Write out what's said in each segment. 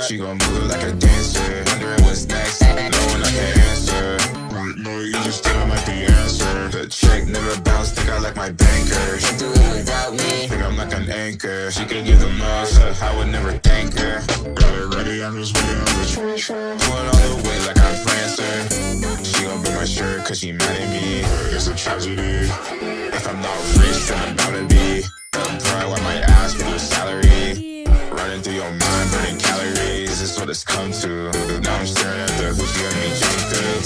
She gon' move it like a dancer, wondering what's next, knowing I can't answer. Right, no, you just think I might be answer. The check never bounce, think I like my banker. She do it without me, think I'm like an anchor. She could give the most, I would never thank her. Got it ready, I'm just waiting on the transfer. Going all the way like I'm Prancer. She gon' bring my shirt cause she mad at me. It's a tragedy. If I'm not rich, then I'm bound to be. Pride, why my ass for your salary? Running through your mind, burning calories. This is what it's come to. Now I'm staring at the hoochie got me jumped through.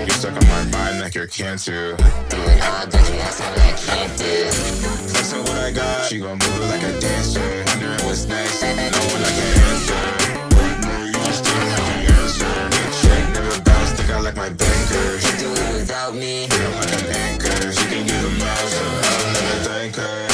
You're stuck on my mind like you're cancer. Doing all dirty ass on I can't do. Flexing what I got, she gon' move it like a dancer. Wondering what's next, knowing I can't answer. Right now you just didn't have the answer. Get check, never bounce, think I like my banker. She do it without me, think I'm like an anchor. She can give the most, I'll never thank her.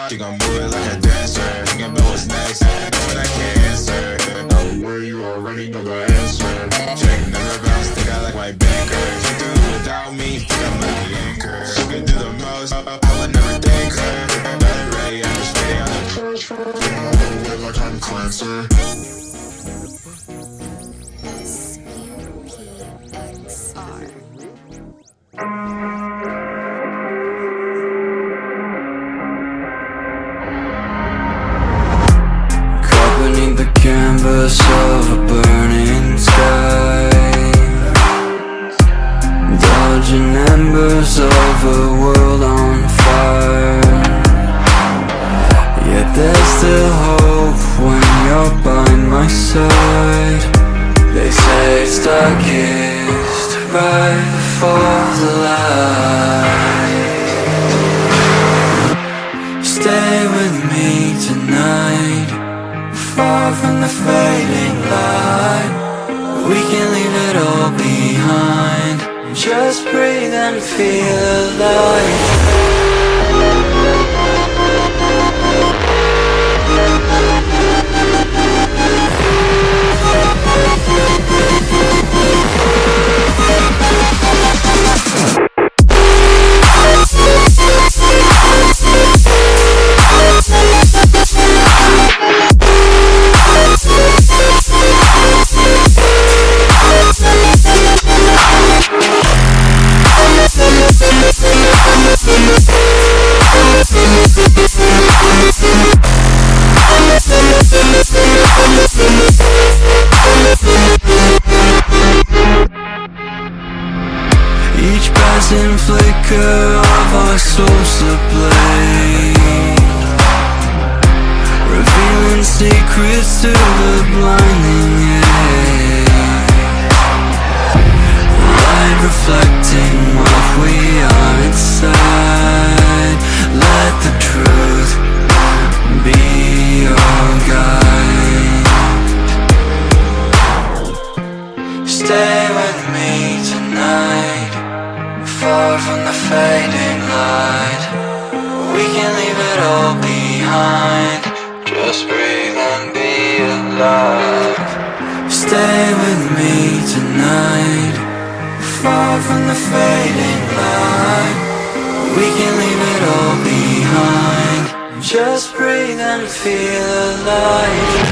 She gon' move it like a dancer, thinking about what's next, knowing I can't answer. Know where you already know the answer. Check never bounce, think I like my banker. She do it without me, think I'm like the anchor. She can do the most, I would never thank her. Got it ready, I'm just waiting on the transfer. Going all the way like I'm Clancer. Canvas of a burning sky, dodging embers of a world on fire. Yet there's still hope when you're by my side. They say it's darkest right before the light. Stay with me tonight, far from the fading light. We can leave it all behind, just breathe and feel alive. Each passing flicker of our souls ablaze, revealing secrets to the blinding age. Light reflecting what we are inside. Let the truth be your guide. Stay with me tonight, far from the fading light. We can leave it all behind, just breathe and be alive. Stay with me tonight, far from the fading light. We can leave it all behind, just breathe and feel alive.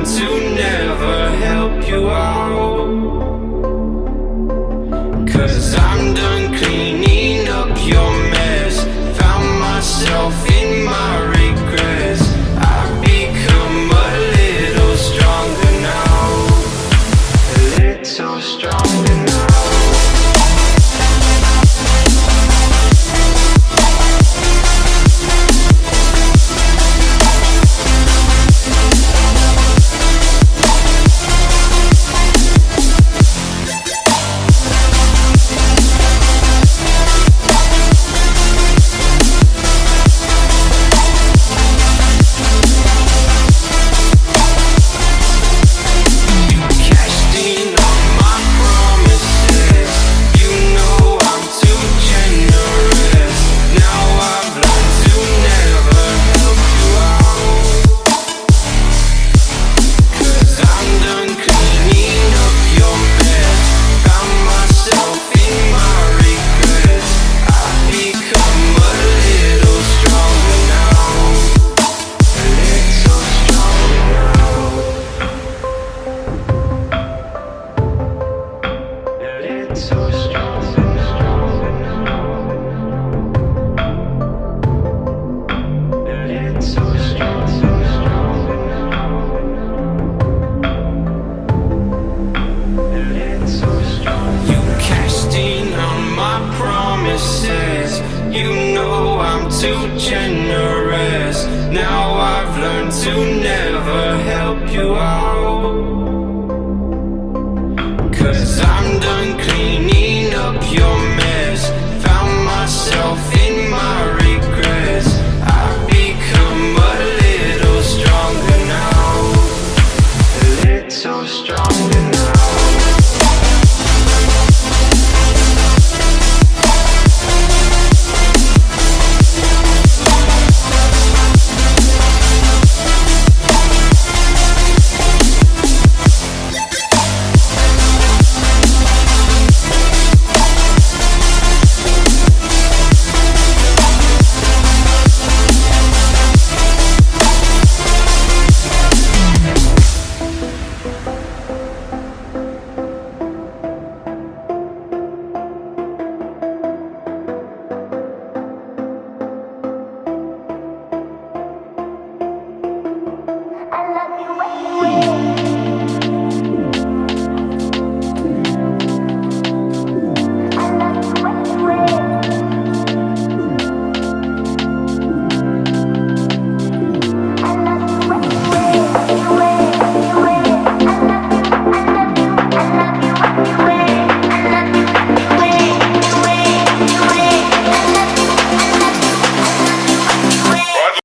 learned to never help you out. 'Cause I'm done cleaning up your mess. Found myself in my regrets. I've become a little stronger now. A little stronger now. You know I'm too generous. Now I've learned to never help you out.